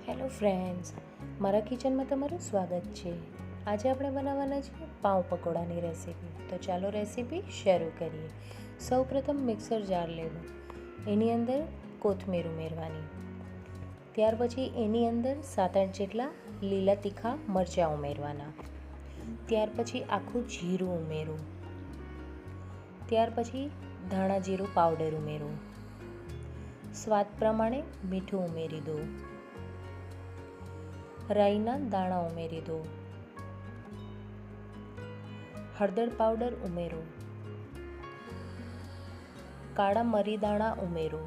Hello friends, મારા કિચનમાં તમારું સ્વાગત છે. આજે આપણે બનાવવાના છે પાઉં પકોડાની રેસીપી. તો ચાલો રેસીપી શરૂ કરીએ. સૌપ્રથમ મિક્સર જાર લેવું, એની અંદર કોથમીર ઉમેરવાની. ત્યાર પછી એની અંદર 7-8 જેટલા લીલા તીખા મરચાં ઉમેરવાના. ત્યાર પછી આખું જીરું ઉમેરું. ત્યાર પછી ધાણા જીરું પાવડર ઉમેરું. સ્વાદ પ્રમાણે મીઠું ઉમેરી દો. રાઈના દાણા ઉમેરી દો. હળદર પાવડર ઉમેરો. કાળા મરી દાણા ઉમેરો.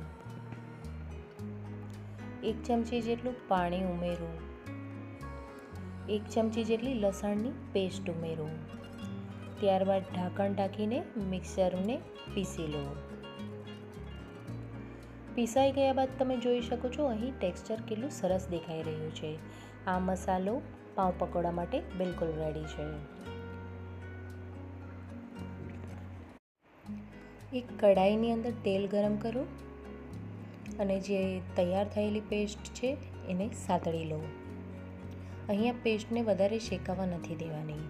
1 ચમચી જેટલું પાણી ઉમેરો. 1 ચમચી જેટલી લસણની પેસ્ટ ઉમેરો. ત્યારબાદ ઢાંકણ ઢાંકીને મિક્સરને પીસી લો. પીસાઈ ગયા બાદ તમે જોઈ શકો છો અહીં ટેક્સચર કેટલું સરસ દેખાઈ રહ્યું છે. આ મસાલો પાઉં પકોડા માટે બિલકુલ રેડી છે. એક કઢાઈની અંદર તેલ ગરમ કરો અને જે તૈયાર થયેલી પેસ્ટ છે એને સાતળી લો. અહીંયા પેસ્ટને વધારે શેકાવા નથી દેવાની.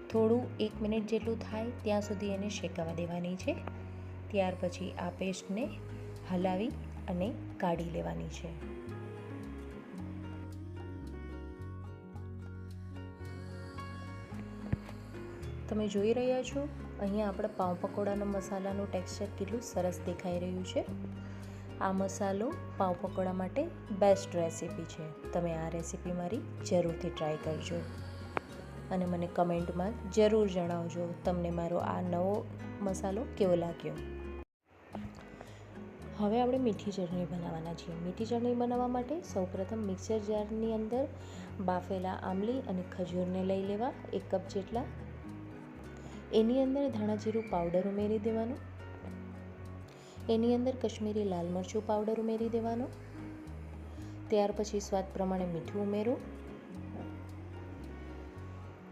થોડું 1 મિનિટ જેટલું થાય ત્યાં સુધી એને શેકાવા દેવાની છે. ત્યાર પછી આ પેસ્ટને હલાવી અને કાઢી લેવાની છે. તમે જોઈ રહ્યા છો અહીંયા આપણા પાઉં પકોડાના મસાલાનું ટેક્સચર કેટલું સરસ દેખાઈ રહ્યું છે. આ મસાલો પાઉં પકોડા માટે બેસ્ટ રેસીપી છે. તમે આ રેસીપી મારી જરૂરથી ટ્રાય કરજો અને મને કમેન્ટમાં જરૂર જણાવજો તમને મારો આ નવો મસાલો કેવો લાગ્યો. હવે આપણે મીઠી ચટણી બનાવવાના છીએ. મીઠી ચટણી બનાવવા માટે સૌપ્રથમ મિક્સર જારની અંદર બાફેલા આંબલી અને ખજૂરને લઈ લેવા 1 કપ જેટલા. એની અંદર ધાણા જીરું પાવડર ઉમેરી દેવાનો. એની અંદર કશ્મીરી લાલ મરચું પાવડર ઉમેરી દેવાનો. ત્યાર પછી સ્વાદ પ્રમાણે મીઠું ઉમેરો.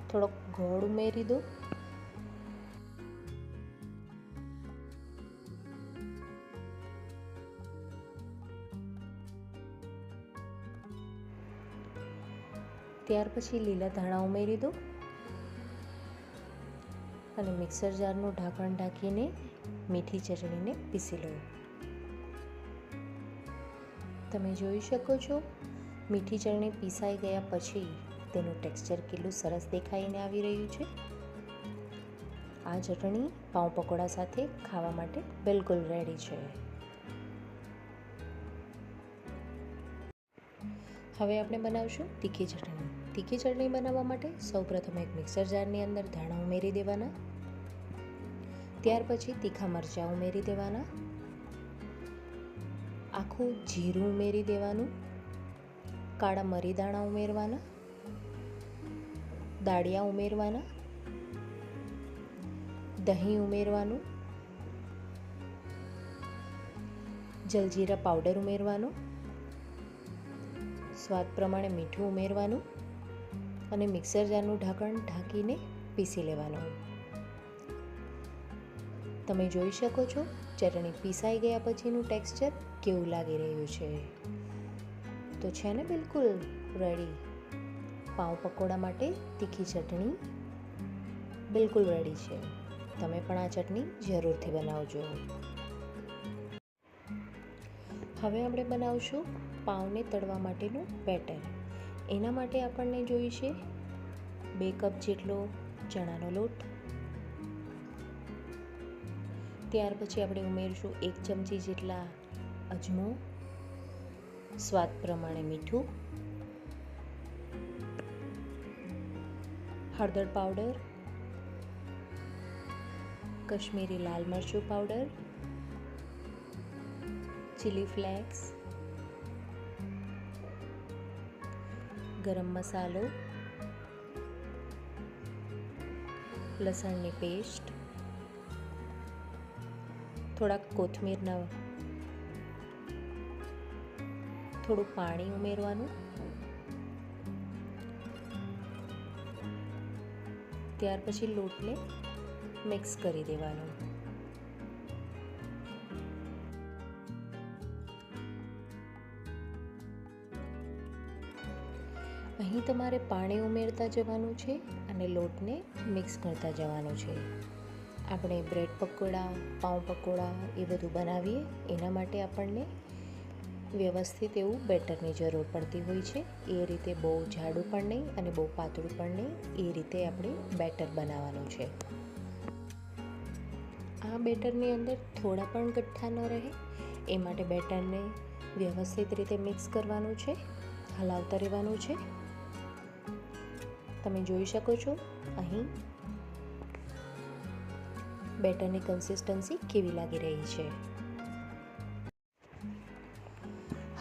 થોડોક ગોળ ઉમેરી દો. ત્યાર પછી લીલા ધાણા ઉમેરી દો અને મિક્સર જારનું ઢાંકણ ઢાંકીને મીઠી ચટણીને પીસી લો. તમે જોઈ શકો છો મીઠી ચટણી પીસાઈ ગયા પછી તેનું ટેક્સચર કેટલું સરસ દેખાઈને આવી રહ્યું છે. આ ચટણી પાઉં પકોડા સાથે ખાવા માટે બિલકુલ રેડી છે. હવે આપણે બનાવશું તીખી ચટણી. તીખી ચટણી બનાવવા માટે સૌપ્રથમ એક મિક્સર જારની અંદર ધાણા ઉમેરી દેવાના. ત્યાર પછી તીખા મરચાં ઉમેરી દેવાના. આખું જીરું ઉમેરી દેવાનું. કાળા મરી દાણા ઉમેરવાના. દાળિયા ઉમેરવાના. દહીં ઉમેરવાનું. જલજીરા પાવડર ઉમેરવાનો. સ્વાદ પ્રમાણે મીઠું ઉમેરવાનું અને મિક્સર જારનું ઢાંકણ ઢાંકીને પીસી લેવાનું. તમે જોઈ શકો છો ચટણી પીસાઈ ગયા પછીનું ટેક્સચર કેવું લાગી રહ્યું છે. તો છે ને બિલકુલ રેડી. પાઉં પકોડા માટે તીખી ચટણી બિલકુલ રેડી છે. તમે પણ આ ચટણી જરૂરથી બનાવજો. હવે આપણે બનાવશું પાઉંને તળવા માટેનું બેટર. એના માટે આપણને જોઈશે 2 કપ જેટલો ચણાનો લોટ. ત્યાર પછી આપણે ઉમેરશું 1 ચમચી જેટલા અજમો. સ્વાદ પ્રમાણે મીઠું. હળદર પાવડર. કશ્મીરી લાલ મરચું પાવડર. Chilli flakes. ગરમ મસાલો. લસણની પેસ્ટ. થોડાક કોથમીરના થોડું પાણી ઉમેરવાનું. ત્યાર પછી લોટને મિક્સ કરી દેવાનો. અહીં તમારે પાણી ઉમેરતા જવાનું છે અને લોટને મિક્સ કરતા જવાનું છે. આપણે બ્રેડ પકોડા, પાઉં પકોડા એ બધું બનાવીએ એના માટે આપણને વ્યવસ્થિત એવું બેટરની જરૂર પડતી હોય છે. એ રીતે બહુ જાડું પણ નહીં અને બહુ પાતળું પણ નહીં, એ રીતે આપણે બેટર બનાવવાનું છે. આ બેટરની અંદર થોડા પણ ગઠ્ઠા ન રહે એ માટે બેટરને વ્યવસ્થિત રીતે મિક્સ કરવાનું છે, હલાવતા રહેવાનું છે. તમે જોઈ શકો છો અહીં બેટરની કન્સિસ્ટન્સી કેવી લાગી રહી છે.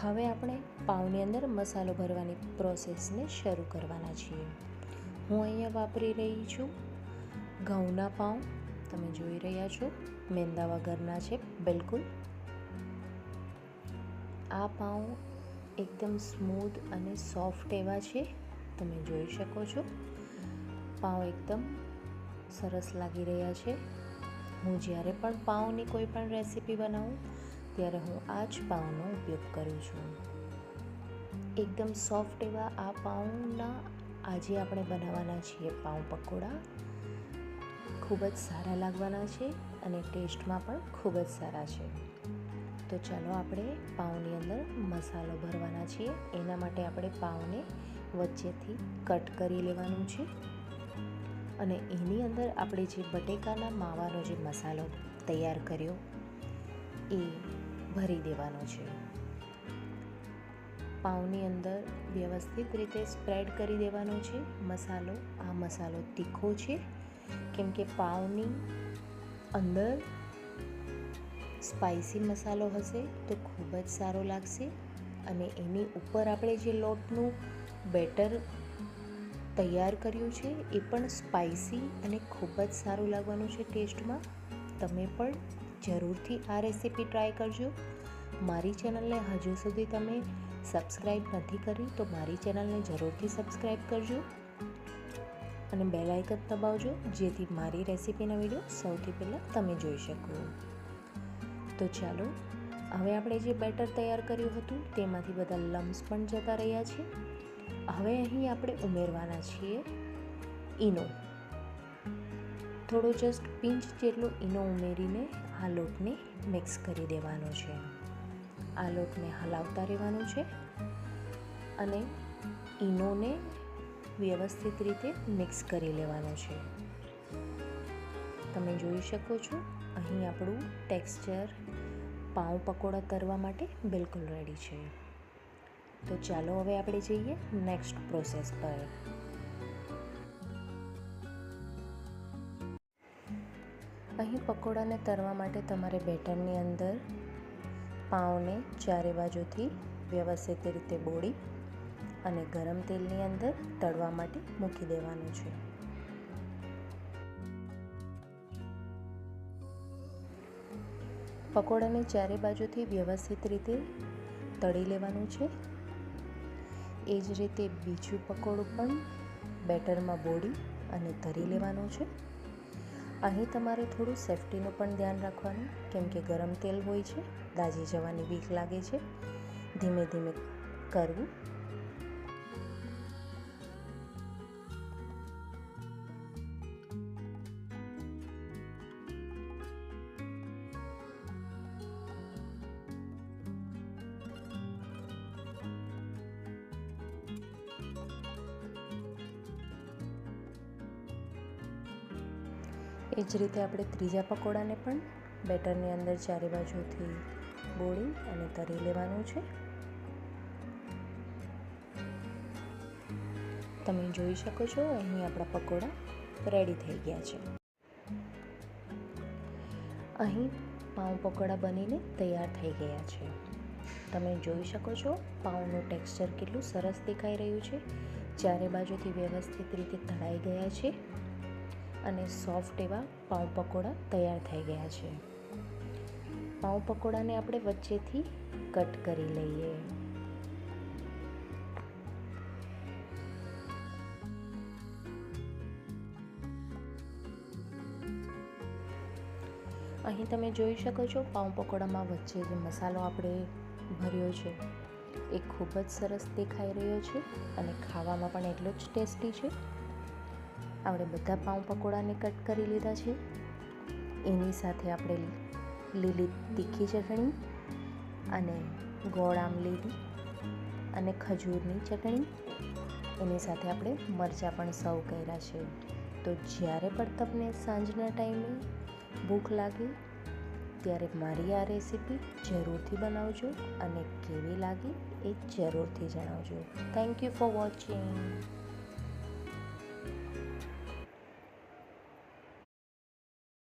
હવે આપણે પાઉંની અંદર મસાલો ભરવાની પ્રોસેસને શરૂ કરવાના છીએ. હું અહીંયા વાપરી રહી છું ઘઉંના પાઉં. તમે જોઈ રહ્યા છો મેંદા વગરના છે બિલકુલ. આ પાઉં એકદમ સ્મૂથ અને સોફ્ટ એવા છે. તમે જોઈ શકો છો પાઉં એકદમ સરસ લાગી રહ્યા છે. હું જ્યારે પણ પાઉંની કોઈ પણ રેસીપી બનાવું ત્યારે હું આ જ પાઉંનો ઉપયોગ કરું છું. એકદમ સોફ્ટ એવા આ પાઉંના આજે આપણે બનાવવાના છીએ પાઉં પકોડા. ખૂબ જ સારા લાગવાના છે અને ટેસ્ટમાં પણ ખૂબ જ સારા છે. તો ચાલો આપણે પાઉંની અંદર મસાલો ભરવાના છીએ. એના માટે આપણે પાઉંને વચ્ચેથી કટ કરી લેવાનું છે અને એની અંદર આપણે જે બટેકાના માવાનો જે મસાલો તૈયાર કર્યો એ ભરી દેવાનો છે. પાઉંની અંદર વ્યવસ્થિત રીતે સ્પ્રેડ કરી દેવાનો છે મસાલો. આ મસાલો તીખો છે કેમ કે પાઉંની અંદર સ્પાઇસી મસાલો હશે તો ખૂબ જ સારો લાગશે અને એની ઉપર આપણે જે લોટનું બેટર તૈયાર કર્યું છે એ પણ સ્પાઇસી અને ખૂબ જ સારું લાગવાનું છે ટેસ્ટમાં. તમે પણ જરૂરથી આ રેસીપી ટ્રાય કરજો. મારી ચેનલને હજુ સુધી તમે સબસ્ક્રાઈબ નથી કરી તો મારી ચેનલને જરૂરથી સબસ્ક્રાઈબ કરજો અને બેલ આઇકન દબાવજો જેથી મારી રેસીપીના વિડીયો સૌથી પહેલાં તમે જોઈ શકો. તો ચાલો હવે આપણે જે બેટર તૈયાર કર્યું હતું તેમાંથી બધા લમ્સ પણ જતા રહ્યા છે. હવે અહીં આપણે ઉમેરવાના છીએ ઈનો. થોડો જસ્ટ પિંચ જેટલો ઈનો ઉમેરીને આ લોટને મિક્સ કરી દેવાનો છે. આ લોટને હલાવતા રહેવાનું છે અને ઈનોને વ્યવસ્થિત રીતે મિક્સ કરી લેવાનો છે. તમે જોઈ શકો છો અહીં આપણું ટેક્સચર પાઉં પકોડા તળવા માટે બિલકુલ રેડી છે. તો ચાલો હવે આપણે જઈએ નેક્સ્ટ પ્રોસેસ પર. અહીં પકોડાને તળવા માટે તમારે બેટરની અંદર પાઉંને ચારે બાજુથી વ્યવસ્થિત રીતે બોળી અને ગરમ તેલની અંદર તળવા માટે મૂકી દેવાનું છે. પકોડાને ચારે બાજુથી વ્યવસ્થિત રીતે તળી લેવાનું છે. એ જ રીતે બીજું પકોડું પણ બેટરમાં બોળી અને તળી લેવાનું છે. અહીં તમારે થોડું સેફ્ટીનું પણ ધ્યાન રાખવાનું કેમ કે ગરમ તેલ હોય છે, દાઝી જવાની બીક લાગે છે. ધીમે ધીમે કરવું. એ જ રીતે આપણે ત્રીજા પકોડાને પણ બેટરની અંદર ચારે બાજુથી બોળી અને તળી લેવાનું છે. તમે જોઈ શકો છો અહીં આપણા પકોડા રેડી થઈ ગયા છે. અહીં પાઉં પકોડા બનીને તૈયાર થઈ ગયા છે. તમે જોઈ શકો છો પાઉંનું ટેક્સચર કેટલું સરસ દેખાઈ રહ્યું છે. ચારે બાજુથી વ્યવસ્થિત રીતે તળાઈ ગયા છે અને સોફ્ટ એવા પાઉં પકોડા તૈયાર થઈ ગયા છે. પાઉં પકોડાને આપણે વચ્ચેથી કટ કરી લઈએ. અહીં તમે જોઈ શકો છો પાઉં પકોડામાં વચ્ચે જે મસાલો આપણે ભર્યો છે એ ખૂબ જ સરસ દેખાઈ રહ્યો છે અને ખાવામાં પણ એટલો જ ટેસ્ટી છે. આપણે બધા પાઉં પકોડાને કટ કરી લીધા છે. એની સાથે આપણે લીલી તીખી ચટણી અને ગોળ આમલીની અને ખજૂરની ચટણી, એની સાથે આપણે મરચાં પણ સર્વ કર્યા છે. તો જ્યારે પણ તમને સાંજના ટાઈમે ભૂખ લાગે ત્યારે મારી આ રેસીપી જરૂરથી બનાવજો અને કેવી લાગી એ જરૂરથી જણાવજો. Thank you for watching.